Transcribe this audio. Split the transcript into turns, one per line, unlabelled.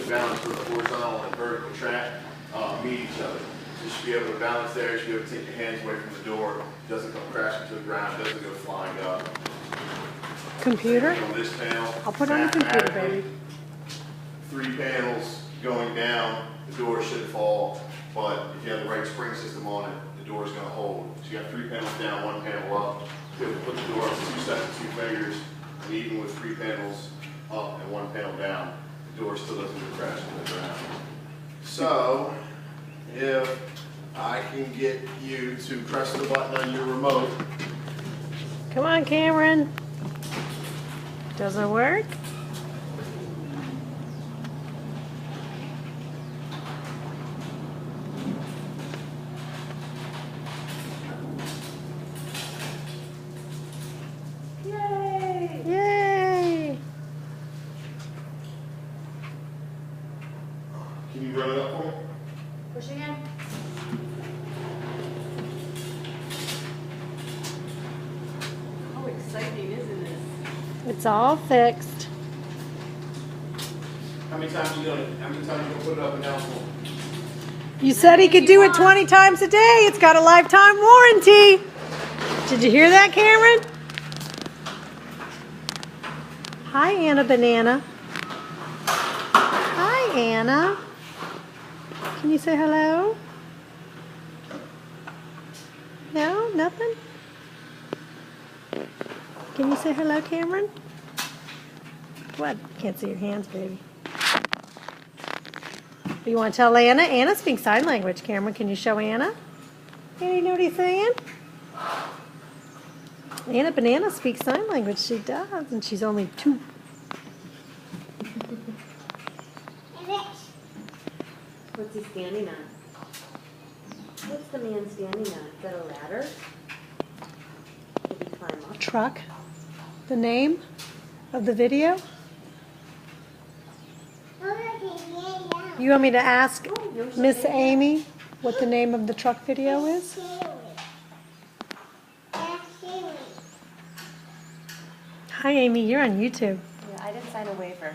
to balance with the horizontal and vertical track meet each other. You should be able to balance there. You should be able to take your hands away from the door. It doesn't come crashing to the ground. It doesn't go flying up.
Computer?
On this panel,
I'll put on the computer, baby.
3 panels going down, the door should fall, but if you have the right spring system on it, the door is going to hold. So you got 3 panels down, 1 panel up. You have to put the door up 2 sets of 2 fingers, and even with 3 panels up and 1 panel down, the door still doesn't go crash to the ground. So, if I can get you to press the button on your remote.
Come on, Cameron. Does it work?
Yay!
Yay!
Can you run it up for me?
Push again. How exciting isn't this?
It's all fixed.
How many times are you gonna put it up and down for?
You said he could do it 20 times a day. It's got a lifetime warranty. Did you hear that, Cameron? Hi, Anna Banana. Hi, Anna. Can you say hello? No? Nothing? Can you say hello, Cameron? What? Can't see your hands, baby. You want to tell Anna? Anna speaks sign language. Cameron, can you show Anna? Anna, you know what he's saying? Anna Banana speaks sign language. She does, and she's only 2.
What's he standing on? What's the man standing on? Is that a ladder? Did he climb up?
Truck. The name of the video? You want me to ask Miss Amy what the name of the truck video is? Hi, Amy. You're on YouTube.
Yeah, I didn't sign a waiver.